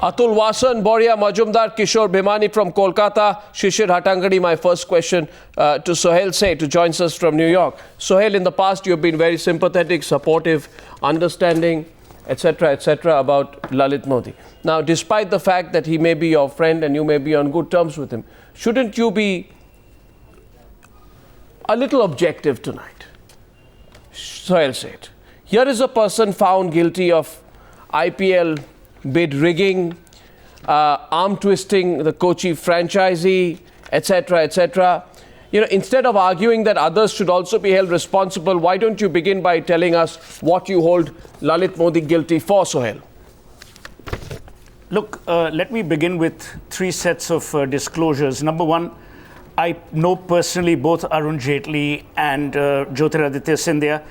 Atul Vasan, Boria Majumdar, Kishore Bhimani from Kolkata, Shishir Hattangadi. My first question to Sohail Seth, who joins us from New York. Sohail, in the past you've been very sympathetic, supportive, understanding, etc., about Lalit Modi. Now, despite the fact that he may be your friend and you may be on good terms with him, shouldn't you be a little objective tonight? Sohail Seth, here is a person found guilty of IPL bid rigging, arm twisting the Kochi franchisee, etc. You know, instead of arguing that others should also be held responsible, why don't you begin by telling us what you hold Lalit Modi guilty for, Sohail? Look, let me begin with three sets of disclosures. Number one, I know personally both Arun Jaitley and Jyotiraditya Scindia,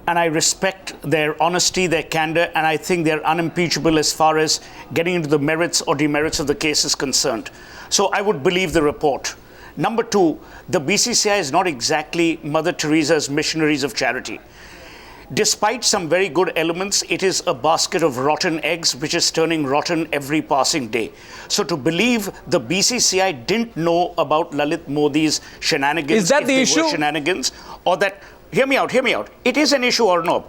and I respect their honesty, their candor, and I think they're unimpeachable as far as getting into the merits or demerits of the case is concerned. So I would believe the report. Number two, the BCCI is not exactly Mother Teresa's missionaries of charity. Despite some very good elements, it is a basket of rotten eggs which is turning rotten every passing day. So to believe the BCCI didn't know about Lalit Modi's shenanigans, is that the issue? Shenanigans, or that, hear me out. It is an issue, Arnab,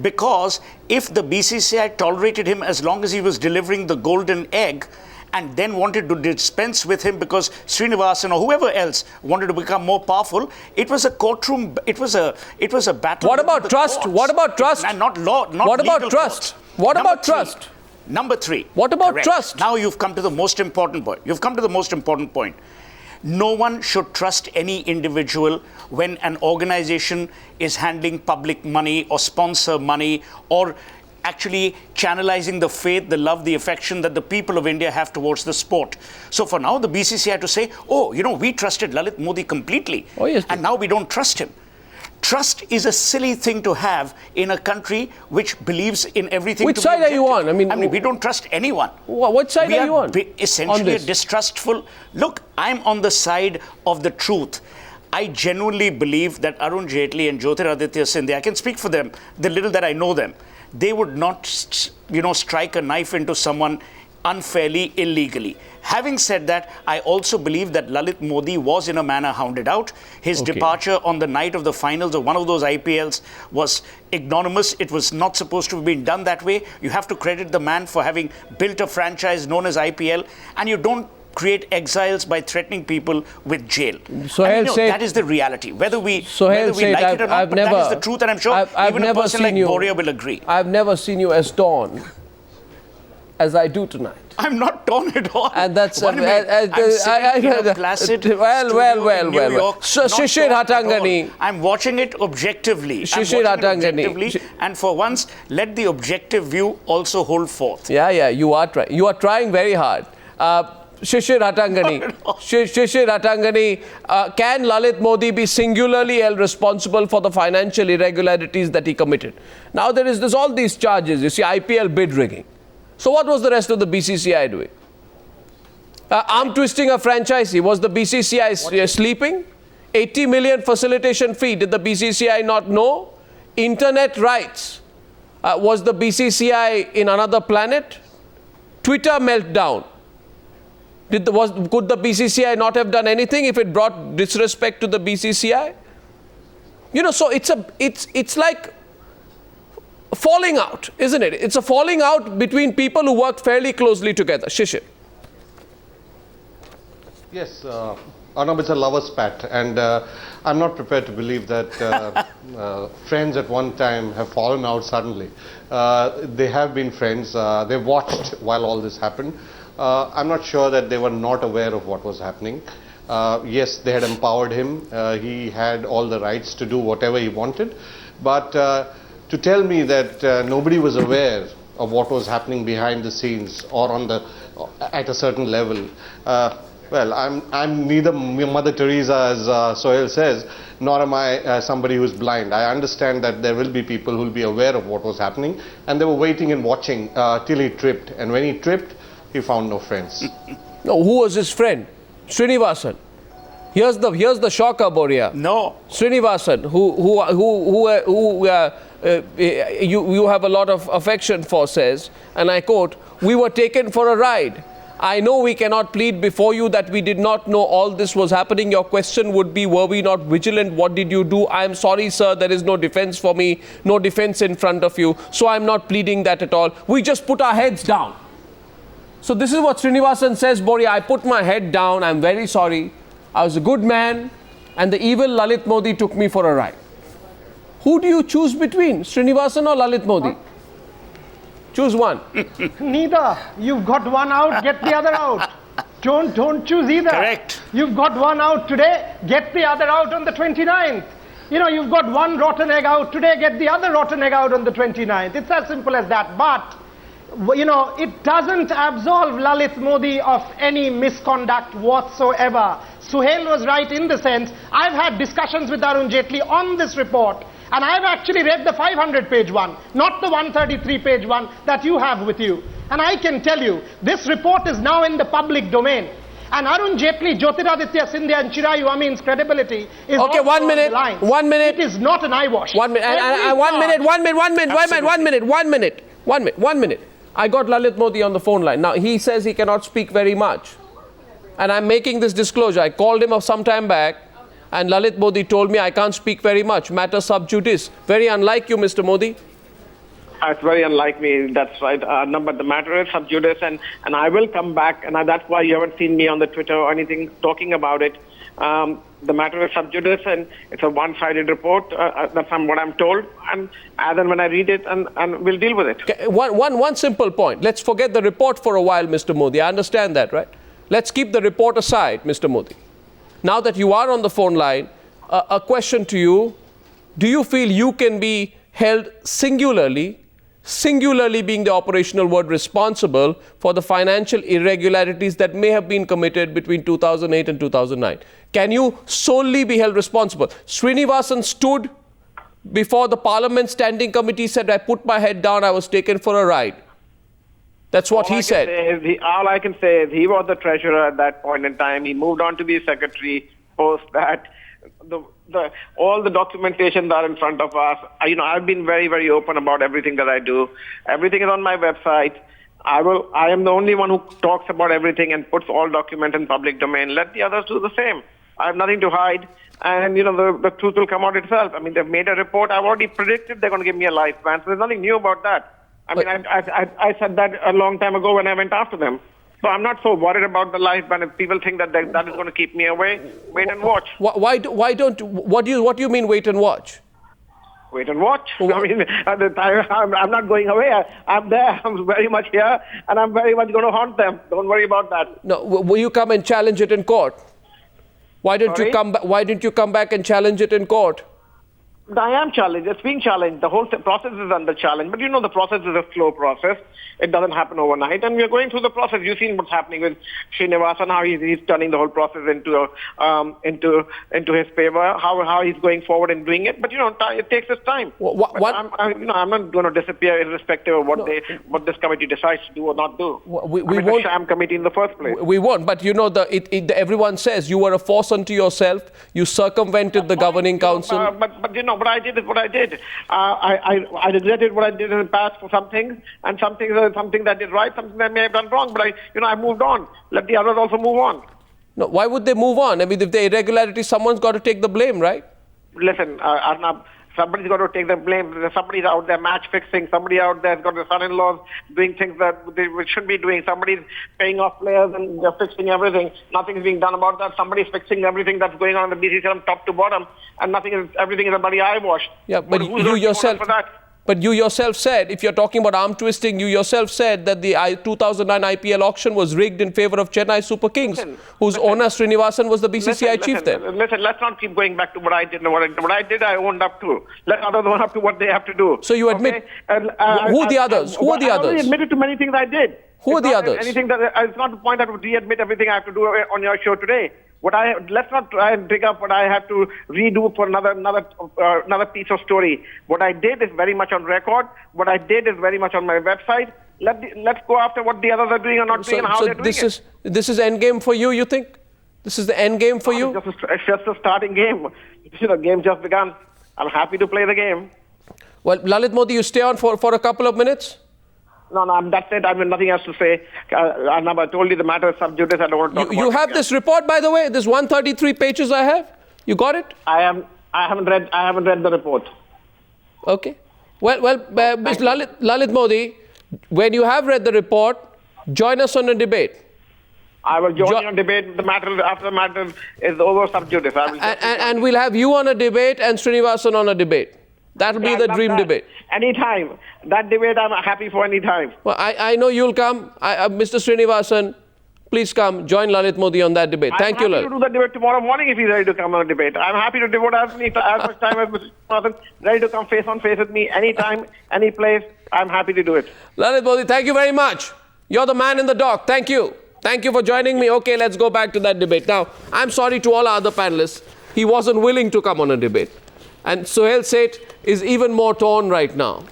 because if the BCCI tolerated him as long as he was delivering the golden egg, and then wanted to dispense with him because Srinivasan or whoever else wanted to become more powerful, it was a courtroom, it was a battle. What about trust? What about trust? And not law, not what legal about trust? courts. What about trust? Number three. What about correct. trust? Now you've come to the most important point. No one should trust any individual when an organization is handling public money or sponsor money or actually channelizing the faith, the love, the affection that the people of India have towards the sport. So for now, the BCCI had to say, oh, you know, we trusted Lalit Modi completely. Oh, yes, and now we don't trust him. Trust is a silly thing to have in a country which believes in everything. Which side are you on? I mean, we don't trust anyone. What side are you on? Essentially on distrustful. Look, I'm on the side of the truth. I genuinely believe that Arun Jaitley and Jyotiraditya Scindia, I can speak for them, the little that I know them, they would not, strike a knife into someone unfairly, illegally. Having said that, I also believe that Lalit Modi was in a manner hounded out. His departure on the night of the finals of one of those IPLs was ignominious. It was not supposed to have been done that way. You have to credit the man for having built a franchise known as IPL, and you don't create exiles by threatening people with jail. That is the reality. Whether we like it or not, but that is the truth, and I'm sure even a person like Boria will agree. I've never seen you as torn as I do tonight. I'm not torn at all. And that's placid well. So Shishir Hattangadi. I'm watching it objectively. Shishir Hattangadi. And for once, let the objective view also hold forth. Yeah, you are trying. You are trying very hard. Shishir Hattangadi, can Lalit Modi be singularly held responsible for the financial irregularities that he committed? Now there's all these charges. You see, IPL bid rigging. So what was the rest of the BCCI doing? Arm twisting a franchisee. Was the BCCI sleeping? 80 million facilitation fee. Did the BCCI not know? Internet rights. Was the BCCI in another planet? Twitter meltdown. Could the BCCI not have done anything if it brought disrespect to the BCCI? So it's like falling out, isn't it? It's a falling out between people who worked fairly closely together. Shishir. Yes, Arnab, it's a lover's spat, and I'm not prepared to believe that friends at one time have fallen out suddenly. They have been friends. They watched while all this happened. I'm not sure that they were not aware of what was happening. Yes, they had empowered him. He had all the rights to do whatever he wanted. But to tell me that nobody was aware of what was happening behind the scenes or at a certain level, well, I'm neither Mother Teresa, as Sohail says, nor am I somebody who's blind. I understand that there will be people who will be aware of what was happening, and they were waiting and watching till he tripped. And when he tripped, he found no friends. No, who was his friend? Srinivasan. Here's the shocker, Boria. No. Srinivasan, who you have a lot of affection for says, and I quote, "We were taken for a ride. I know we cannot plead before you that we did not know all this was happening. Your question would be, were we not vigilant? What did you do? I am sorry, sir. There is no defense for me, no defense in front of you. So I'm not pleading that at all. We just put our heads down." So this is what Srinivasan says, Bori. I put my head down. I'm very sorry. I was a good man, and the evil Lalit Modi took me for a ride. Who do you choose between, Srinivasan or Lalit Modi? Choose one. Neither. You've got one out, get the other out. Don't choose either. Correct. You've got one out today, get the other out on the 29th. You know, you've got one rotten egg out today, get the other rotten egg out on the 29th. It's as simple as that. But, you know, it doesn't absolve Lalit Modi of any misconduct whatsoever. Suhail was right in the sense, I've had discussions with Arun Jaitley on this report. And I've actually read the 500-page one, not the 133-page one that you have with you. And I can tell you, this report is now in the public domain. And Arun Jaitley, Jyotiraditya Scindia and Chirayu Amin's credibility is Okay, also 1 minute, on the line. 1 minute. It is not an eyewash. 1 minute, one minute. I got Lalit Modi on the phone line. Now, he says he cannot speak very much. And I'm making this disclosure. I called him some time back. And Lalit Modi told me I can't speak very much. Matter sub judice. Very unlike you, Mr. Modi. It's very unlike me, that's right. No, but the matter is sub judice, and I will come back, and that's why you haven't seen me on the Twitter or anything talking about it. The matter is sub judice, and it's a one-sided report. That's what I'm told, and then when I read it, and we'll deal with it. Okay, one simple point. Let's forget the report for a while, Mr. Modi. I understand that, right? Let's keep the report aside, Mr. Modi. Now that you are on the phone line, a question to you. Do you feel you can be held singularly being the operational word, responsible for the financial irregularities that may have been committed between 2008 and 2009? Can you solely be held responsible? Srinivasan stood before the Parliament Standing Committee, said, I put my head down, I was taken for a ride. That's what he said. All I can say is he was the treasurer at that point in time. He moved on to be secretary post that. All the documentations are in front of us. I've been very, very open about everything that I do. Everything is on my website. I am the only one who talks about everything and puts all documents in public domain. Let the others do the same. I have nothing to hide. And, the truth will come out itself. I mean, they've made a report. I've already predicted they're going to give me a life ban. So there's nothing new about that. I said that a long time ago when I went after them. So I'm not so worried about the life ban. If people think that is going to keep me away, wait and watch. What do you mean wait and watch? Wait and watch. I mean, I'm not going away. I'm there. I'm very much here, and I'm very much going to haunt them. Don't worry about that. No, will you come and challenge it in court? Why didn't you come back and challenge it in court? I am challenged. It's being challenged. The whole process is under challenge. But the process is a slow process. It doesn't happen overnight. And we're going through the process. You've seen what's happening with Srinivasan, how he's turning the whole process into his favor, how he's going forward and doing it. But, it takes its time. I'm not going to disappear irrespective of what this committee decides to do or not do. It's a sham committee in the first place. We won't. But, everyone says you were a force unto yourself. You circumvented the governing council. But what I did is what I did. I regretted what I did in the past for some things, and something that I did right, something that I may have done wrong. But I moved on. Let the others also move on. No, why would they move on? I mean, if there are irregularities, someone's got to take the blame, right? Listen, Arnab, somebody's got to take the blame. Somebody's out there match fixing. Somebody out there has got their son-in-laws doing things that they shouldn't be doing. Somebody's paying off players and they're fixing everything. Nothing's being done about that. Somebody's fixing everything that's going on in the BCCI from top to bottom, and everything is a bloody eyewash. Yeah, but you yourself said, if you're talking about arm twisting, you yourself said that the 2009 IPL auction was rigged in favor of Chennai Super Kings, whose owner Srinivasan was the BCCI chief there. Listen, let's not keep going back to what I did. What I did, I owned up to. Let others own up to what they have to do. So you admit, who are the others? Who are the others? I admitted to many things I did. Who are the others? It's not the point that I would readmit everything I have to do on your show today. Let's not try and dig up what I have to redo for another piece of story. What I did is very much on record. What I did is very much on my website. Let's go after what the others are doing or not doing and how they're doing it. This is end game for you, you think? This is the end game for you? It's just a starting game. The game just begun. I'm happy to play the game. Well, Lalit Modi, you stay on for a couple of minutes. No, that's it. I have nothing else to say. Arnab, I told you the matter is sub judice. I don't want to talk about it. You have this report, by the way, this 133 pages I have. You got it? I haven't read the report. Okay. Well, Mr. Lalit Modi, when you have read the report, join us on a debate. I will join you on debate. The matter after the matter is over sub judice. And we'll have you on a debate and Srinivasan on a debate. That will be the dream debate. Anytime. That debate I'm happy for any time. Well, I know you'll come. Mr. Srinivasan, please come. Join Lalit Modi on that debate. Thank you, Lalit. I'm happy to do the debate tomorrow morning if he's ready to come on a debate. I'm happy to devote as much time as Mr. Srinivasan, ready to come face on face with me anytime, any place. I'm happy to do it. Lalit Modi, thank you very much. You're the man in the dock. Thank you. Thank you for joining me. Okay, let's go back to that debate. Now, I'm sorry to all our other panelists. He wasn't willing to come on a debate. And Sohail Seth is even more torn right now.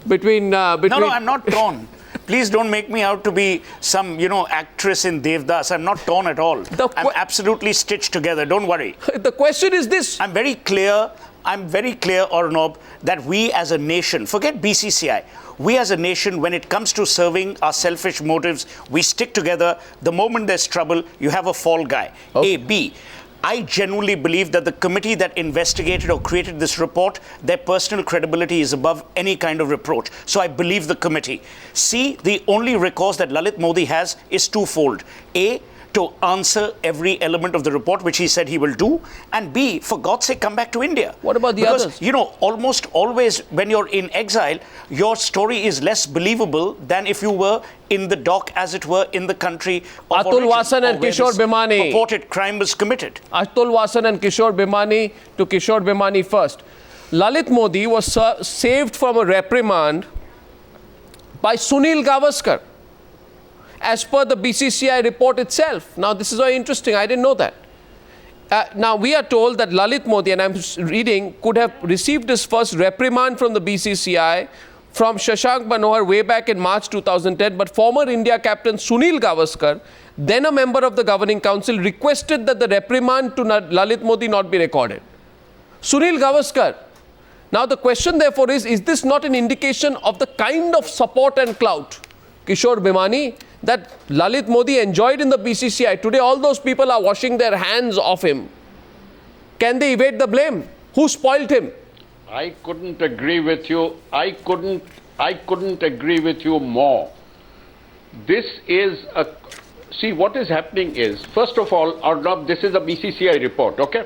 No, I'm not torn. Please don't make me out to be some, actress in Devdas. I'm not torn at all. I'm absolutely stitched together. Don't worry. The question is this. I'm very clear, Arnab, that we as a nation, forget BCCI, we as a nation, when it comes to serving our selfish motives, we stick together. The moment there's trouble, you have a fall guy. Okay. A, B. I genuinely believe that the committee that investigated or created this report, their personal credibility is above any kind of reproach. So I believe the committee. C, the only recourse that Lalit Modi has is twofold. A, to answer every element of the report, which he said he will do. And B, for God's sake, come back to India. What about the others? Almost always when you're in exile, your story is less believable than if you were in the dock, as it were, in the country of Atul Vasan and Kishore Bhimani. Purported crime was committed. Atul Vasan and Kishore Bhimani. To Kishore Bhimani first. Lalit Modi was saved from a reprimand by Sunil Gavaskar, as per the BCCI report itself. Now, this is very interesting. I didn't know that. Now, we are told that Lalit Modi, and I'm reading, could have received his first reprimand from the BCCI from Shashank Manohar way back in March 2010, but former India captain Sunil Gavaskar, then a member of the governing council, requested that the reprimand to Lalit Modi not be recorded. Sunil Gavaskar. Now, the question therefore is this not an indication of the kind of support and clout, Kishore Bhimani, that Lalit Modi enjoyed in the BCCI? Today, all those people are washing their hands off him. Can they evade the blame? Who spoiled him? I couldn't agree with you. I couldn't agree with you more. This is see, what is happening is, first of all, Arnab, this is a BCCI report, okay?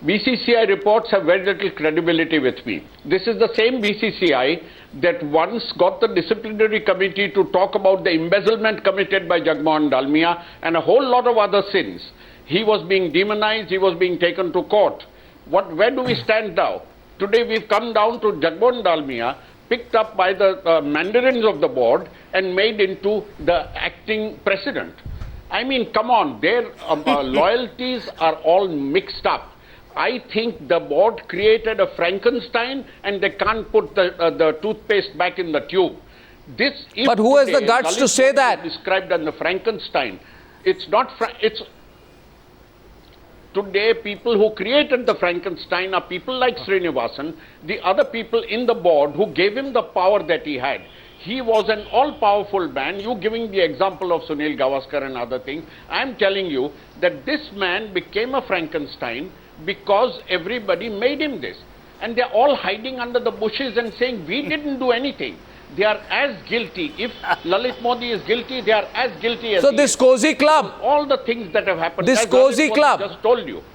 BCCI reports have very little credibility with me. This is the same BCCI that once got the disciplinary committee to talk about the embezzlement committed by Jagmohan Dalmia and a whole lot of other sins. He was being demonized, he was being taken to court. Where do we stand now? Today we've come down to Jagmohan Dalmia, picked up by the mandarins of the board and made into the acting president. I mean, come on, their loyalties are all mixed up. I think the board created a Frankenstein and they can't put the toothpaste back in the tube. But who has the guts to say that? Described as the Frankenstein. It's not. Today, people who created the Frankenstein are people like Srinivasan, the other people in the board who gave him the power that he had. He was an all-powerful man. You giving the example of Sunil Gavaskar and other things. I'm telling you that this man became a Frankenstein because everybody made him this. And they're all hiding under the bushes and saying, we didn't do anything. They are as guilty. If Lalit Modi is guilty, they are as guilty as So this cozy club. All the things that have happened. This cozy club. Just told you.